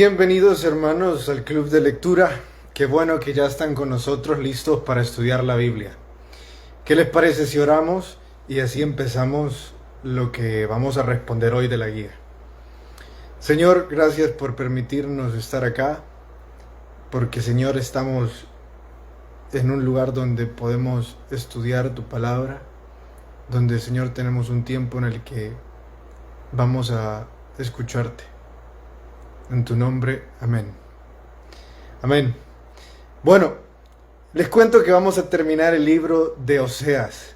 Bienvenidos hermanos al Club de Lectura. Qué bueno que ya están con nosotros listos para estudiar la Biblia. ¿Qué les parece si oramos y así empezamos lo que vamos a responder hoy de la guía? Señor, gracias por permitirnos estar acá, porque Señor estamos en un lugar donde podemos estudiar tu palabra, donde Señor tenemos un tiempo en el que vamos a escucharte. En tu nombre, amén. Amén. Bueno, les cuento que vamos a terminar el libro de Oseas.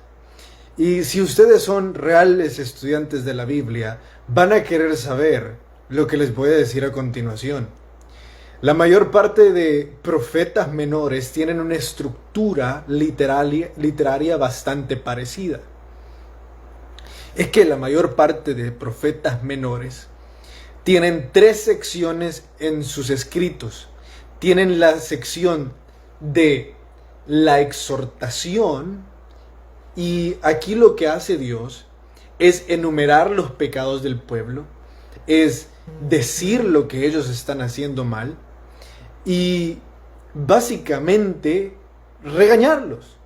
Y si ustedes son reales estudiantes de la Biblia, van a querer saber lo que les voy a decir a continuación. La mayor parte de profetas menores tienen una estructura literaria bastante parecida. Es que la mayor parte de profetas menores tienen tres secciones en sus escritos. Tienen la sección de la exhortación, y aquí lo que hace Dios es enumerar los pecados del pueblo, es decir lo que ellos están haciendo mal y básicamente regañarlos.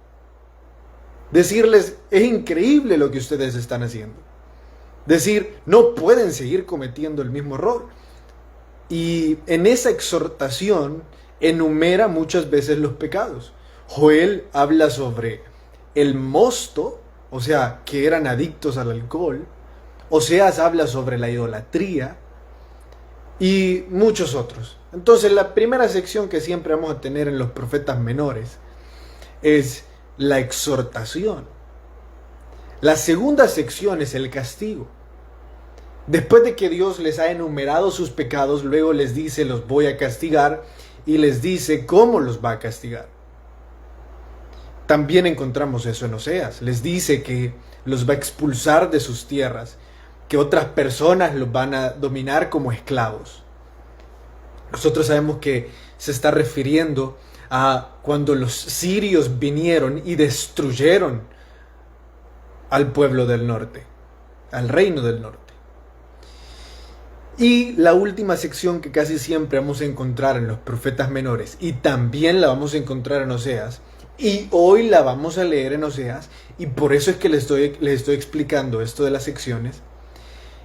Decirles, es increíble lo que ustedes están haciendo. Decir, no pueden seguir cometiendo el mismo error. Y en esa exhortación enumera muchas veces los pecados. Joel habla sobre el mosto, o sea, que eran adictos al alcohol. Oseas habla sobre la idolatría y muchos otros. Entonces, la primera sección que siempre vamos a tener en los profetas menores es la exhortación. La segunda sección es el castigo. Después de que Dios les ha enumerado sus pecados, luego les dice, los voy a castigar, y les dice cómo los va a castigar. También encontramos eso en Oseas. Les dice que los va a expulsar de sus tierras, que otras personas los van a dominar como esclavos. Nosotros sabemos que se está refiriendo a cuando los sirios vinieron y destruyeron al pueblo del norte, al reino del norte. Y la última sección que casi siempre vamos a encontrar en los profetas menores, y también la vamos a encontrar en Oseas, y hoy la vamos a leer en Oseas, y por eso es que les estoy explicando esto de las secciones,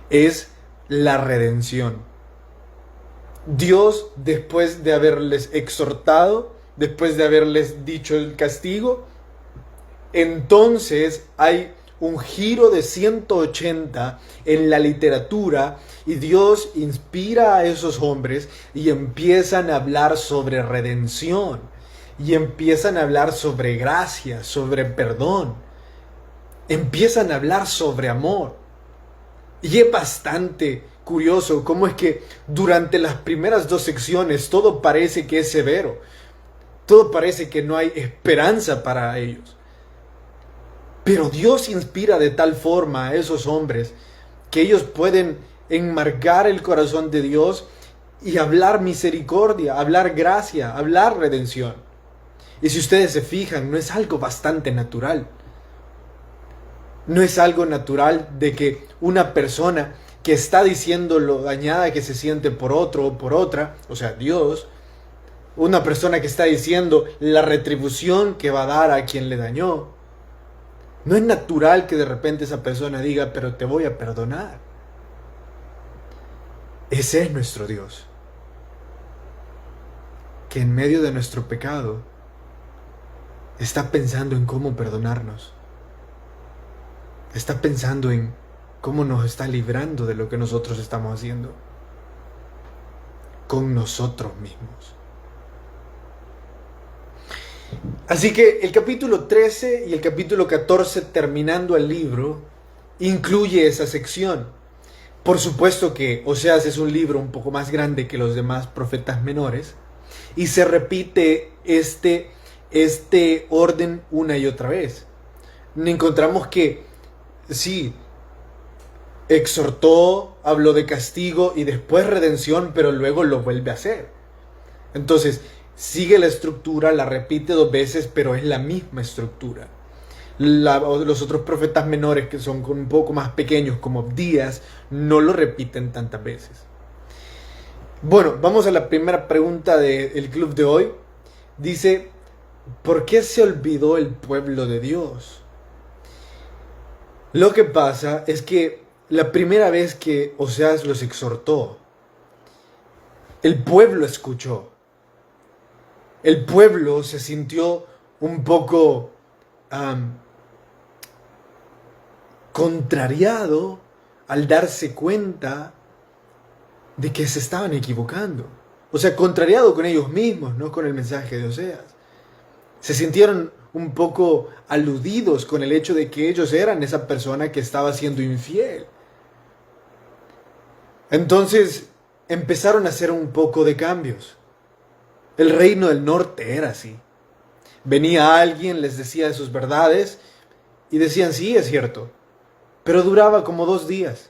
es la redención. Dios, después de haberles exhortado, después de haberles dicho el castigo, entonces hay un giro de 180 en la literatura, y Dios inspira a esos hombres y empiezan a hablar sobre redención, y empiezan a hablar sobre gracia, sobre perdón, empiezan a hablar sobre amor. Y es bastante curioso cómo es que durante las primeras dos secciones todo parece que es severo, todo parece que no hay esperanza para ellos. Pero Dios inspira de tal forma a esos hombres que ellos pueden enmarcar el corazón de Dios y hablar misericordia, hablar gracia, hablar redención. Y si ustedes se fijan, no es algo bastante natural. No es algo natural de que una persona que está diciendo lo dañada que se siente por otro o por otra, o sea, Dios, una persona que está diciendo la retribución que va a dar a quien le dañó, no es natural que de repente esa persona diga, pero te voy a perdonar. Ese es nuestro Dios, que en medio de nuestro pecado está pensando en cómo perdonarnos. Está pensando en cómo nos está librando de lo que nosotros estamos haciendo con nosotros mismos. Así que el capítulo 13 y el capítulo 14, terminando el libro, incluye esa sección. Por supuesto que Oseas es un libro un poco más grande que los demás profetas menores, y se repite este orden una y otra vez. Encontramos que sí, exhortó, habló de castigo y después redención, pero luego lo vuelve a hacer. Entonces, sigue la estructura, la repite dos veces, pero es la misma estructura. Los otros profetas menores, que son un poco más pequeños, como Abdías, no lo repiten tantas veces. Bueno, vamos a la primera pregunta del club de hoy. Dice, ¿por qué se olvidó el pueblo de Dios? Lo que pasa es que la primera vez que Oseas los exhortó, el pueblo escuchó. El pueblo se sintió un poco contrariado al darse cuenta de que se estaban equivocando. O sea, contrariado con ellos mismos, no con el mensaje de Oseas. Se sintieron un poco aludidos con el hecho de que ellos eran esa persona que estaba siendo infiel. Entonces empezaron a hacer un poco de cambios. El reino del norte era así. Venía alguien, les decía de sus verdades y decían, sí, es cierto, pero duraba como 2 días.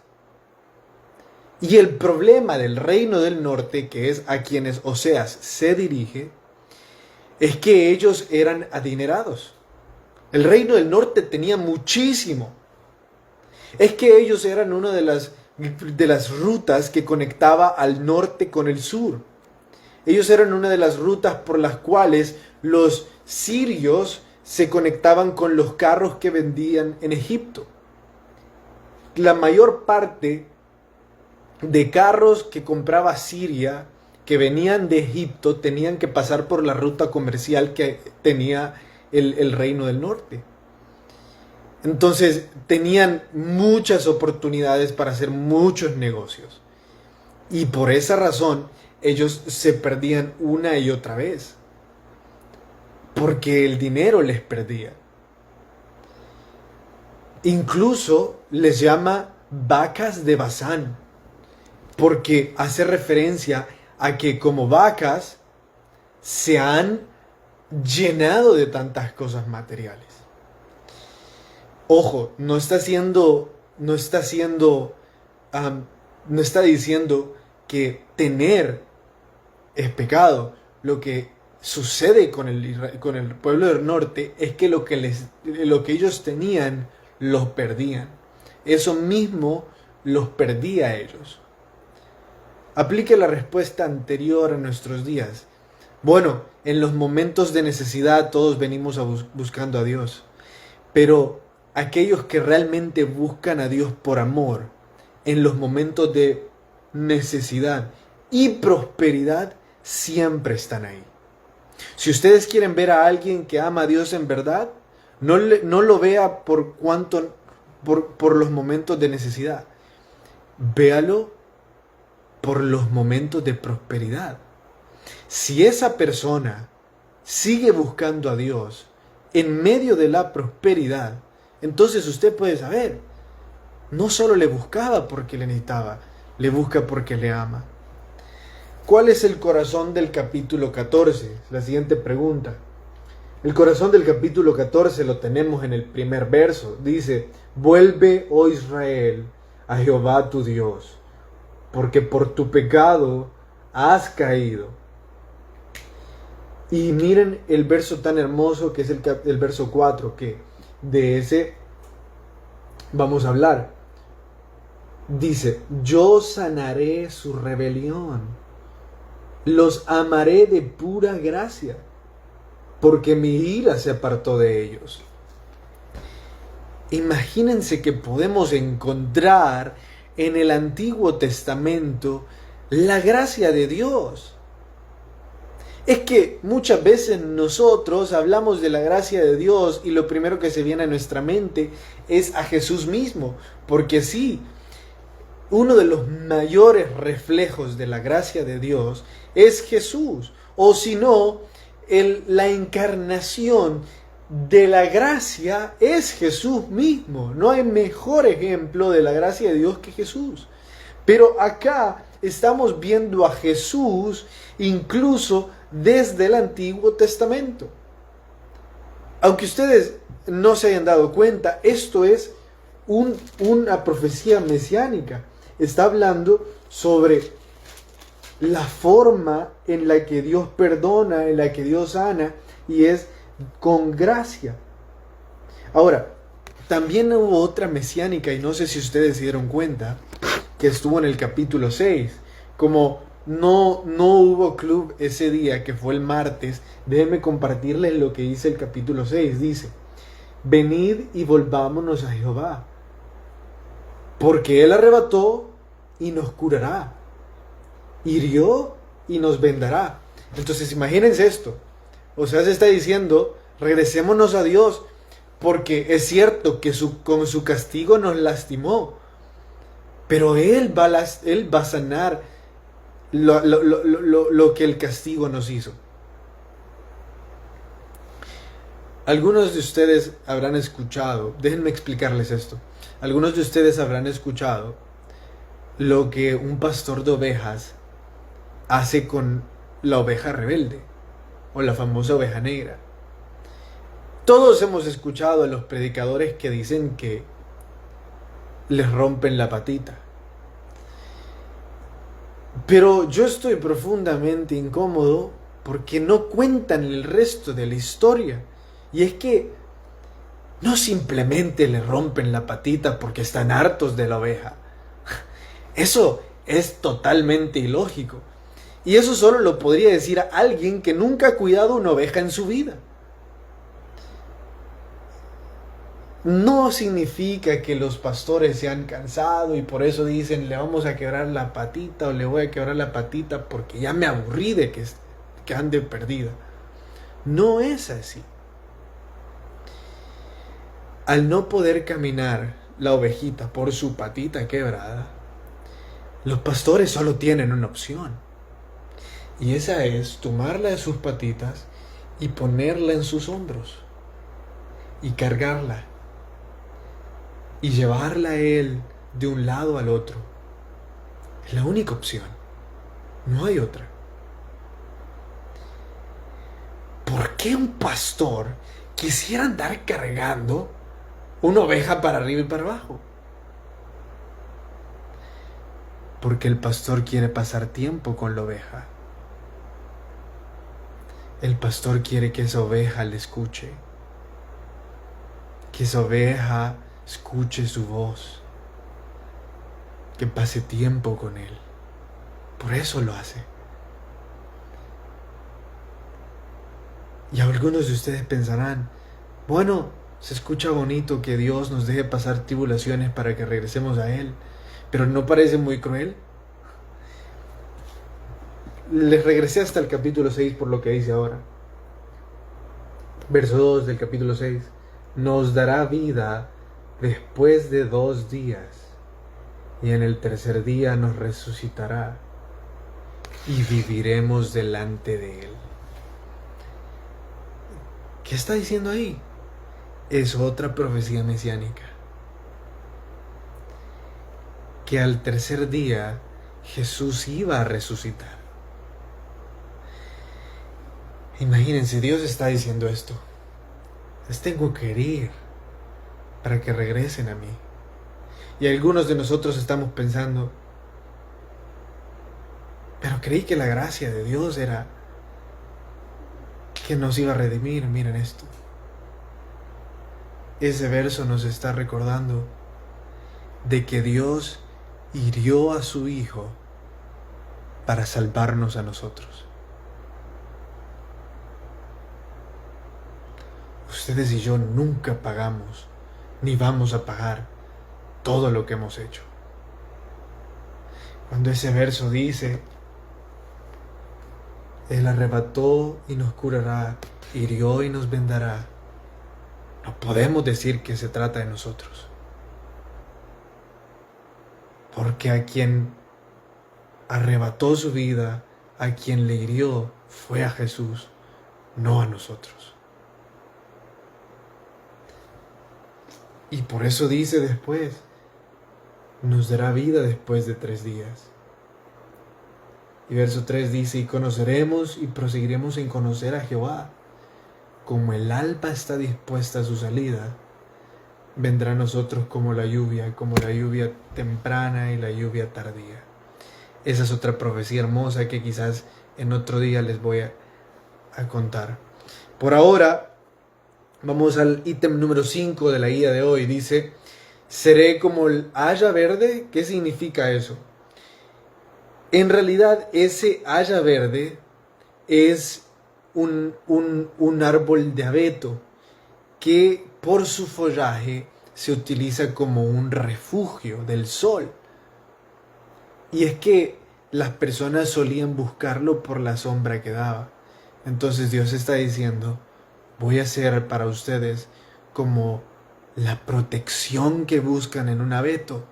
Y el problema del reino del norte, que es a quienes Oseas se dirige, es que ellos eran adinerados. El reino del norte tenía muchísimo. Es que ellos eran una de las rutas que conectaba al norte con el sur. Ellos eran una de las rutas por las cuales los sirios se conectaban con los carros que vendían en Egipto. La mayor parte de carros que compraba Siria, que venían de Egipto, tenían que pasar por la ruta comercial que tenía el reino del norte. Entonces tenían muchas oportunidades para hacer muchos negocios. Y por esa razón ellos se perdían una y otra vez. Porque el dinero les perdía. Incluso les llama vacas de Basán. Porque hace referencia a que como vacas se han llenado de tantas cosas materiales. Ojo, no está diciendo que tener es pecado. Lo que sucede con el pueblo del norte es que lo que ellos tenían los perdían. Eso mismo los perdía a ellos. Aplique la respuesta anterior a nuestros días. Bueno, en los momentos de necesidad todos venimos buscando a Dios. Pero aquellos que realmente buscan a Dios por amor, en los momentos de necesidad y prosperidad, siempre están ahí. Si ustedes quieren ver a alguien que ama a Dios en verdad, no lo vea por los momentos de necesidad. Véalo por los momentos de prosperidad. Si esa persona sigue buscando a Dios en medio de la prosperidad, entonces usted puede saber, no solo le buscaba porque le necesitaba, le busca porque le ama. ¿Cuál es el corazón del capítulo 14? La siguiente pregunta. El corazón del capítulo 14 lo tenemos en el primer verso. Dice, vuelve, oh Israel, a Jehová tu Dios, porque por tu pecado has caído. Y miren el verso tan hermoso que es el verso 4, que de ese vamos a hablar. Dice, yo sanaré su rebelión, los amaré de pura gracia, porque mi ira se apartó de ellos. Imagínense que podemos encontrar en el Antiguo Testamento la gracia de Dios. Es que muchas veces nosotros hablamos de la gracia de Dios y lo primero que se viene a nuestra mente es a Jesús mismo, porque sí, uno de los mayores reflejos de la gracia de Dios es Jesús, o si no, la encarnación de la gracia es Jesús mismo. No hay mejor ejemplo de la gracia de Dios que Jesús. Pero acá estamos viendo a Jesús incluso desde el Antiguo Testamento. Aunque ustedes no se hayan dado cuenta, esto es una profecía mesiánica. Está hablando sobre la forma en la que Dios perdona, en la que Dios sana, y es con gracia. Ahora, también hubo otra mesiánica, y no sé si ustedes se dieron cuenta, que estuvo en el capítulo 6, como no hubo club ese día, que fue el martes. Déjenme compartirles lo que dice el capítulo 6. Dice: venid y volvámonos a Jehová, porque Él arrebató y nos curará, hirió y nos vendará. Entonces imagínense esto. O sea, se está diciendo, regresémonos a Dios, porque es cierto que con su castigo nos lastimó, pero Él va a sanar lo que el castigo nos hizo. Algunos de ustedes habrán escuchado, déjenme explicarles esto. Algunos de ustedes habrán escuchado lo que un pastor de ovejas hace con la oveja rebelde, o la famosa oveja negra. Todos hemos escuchado a los predicadores que dicen que les rompen la patita. Pero yo estoy profundamente incómodo porque no cuentan el resto de la historia. Y es que no simplemente le rompen la patita porque están hartos de la oveja. Eso es totalmente ilógico. Y eso solo lo podría decir a alguien que nunca ha cuidado una oveja en su vida. No significa que los pastores se han cansado y por eso dicen le vamos a quebrar la patita o le voy a quebrar la patita porque ya me aburrí de que ande perdida. No es así. Al no poder caminar la ovejita por su patita quebrada, los pastores solo tienen una opción. Y esa es tomarla de sus patitas y ponerla en sus hombros y cargarla y llevarla a Él de un lado al otro. Es la única opción. No hay otra. ¿Por qué un pastor quisiera andar cargando una oveja para arriba y para abajo? Porque el pastor quiere pasar tiempo con la oveja. El pastor quiere que esa oveja le escuche. Que esa oveja escuche su voz, que pase tiempo con Él. Por eso lo hace. Y algunos de ustedes pensarán, bueno, se escucha bonito que Dios nos deje pasar tribulaciones para que regresemos a Él, pero ¿no parece muy cruel? Les regresé hasta el capítulo 6 por lo que dice ahora. Verso 2 del capítulo 6. Nos dará vida después de 2 días, y en el tercer día nos resucitará, y viviremos delante de Él. ¿Qué está diciendo ahí? Es otra profecía mesiánica. Que al tercer día Jesús iba a resucitar. Imagínense, Dios está diciendo esto. Les tengo que herir para que regresen a mí. Y algunos de nosotros estamos pensando, pero creí que la gracia de Dios era que nos iba a redimir. Miren esto. Ese verso nos está recordando de que Dios hirió a su Hijo para salvarnos a nosotros. Ustedes y yo nunca pagamos, ni vamos a pagar todo lo que hemos hecho. Cuando ese verso dice, Él arrebató y nos curará, hirió y nos vendará, no podemos decir que se trata de nosotros. Porque a quien arrebató su vida, a quien le hirió, fue a Jesús, no a nosotros. Y por eso dice después, nos dará vida después de 3 días. Y verso 3 dice, y conoceremos y proseguiremos en conocer a Jehová. Como el alba está dispuesta a su salida, vendrá a nosotros como la lluvia temprana y la lluvia tardía. Esa es otra profecía hermosa que quizás en otro día les voy a contar. Por ahora, vamos al ítem número 5 de la guía de hoy. Dice, seré como el haya verde. ¿Qué significa eso? En realidad ese haya verde es un árbol de abeto que por su follaje se utiliza como un refugio del sol. Y es que las personas solían buscarlo por la sombra que daba. Entonces Dios está diciendo, voy a ser para ustedes como la protección que buscan en un abeto,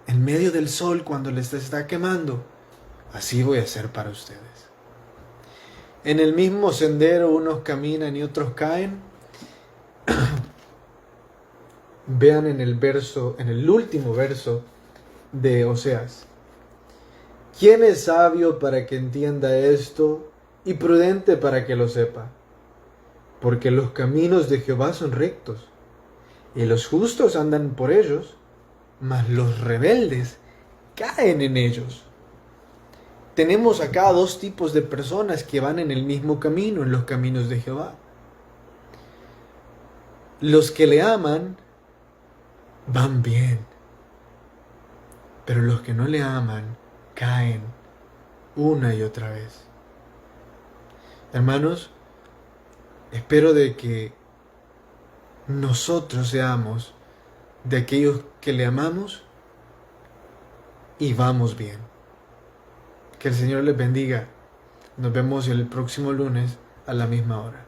en medio del sol cuando les está quemando. Así voy a ser para ustedes. En el mismo sendero unos caminan y otros caen. Vean en el último verso de Oseas. ¿Quién es sabio para que entienda esto y prudente para que lo sepa? Porque los caminos de Jehová son rectos, y los justos andan por ellos, mas los rebeldes caen en ellos. Tenemos acá dos tipos de personas que van en el mismo camino, en los caminos de Jehová. Los que le aman van bien, pero los que no le aman caen una y otra vez. Hermanos, espero de que nosotros seamos de aquellos que le amamos y vamos bien. Que el Señor les bendiga. Nos vemos el próximo lunes a la misma hora.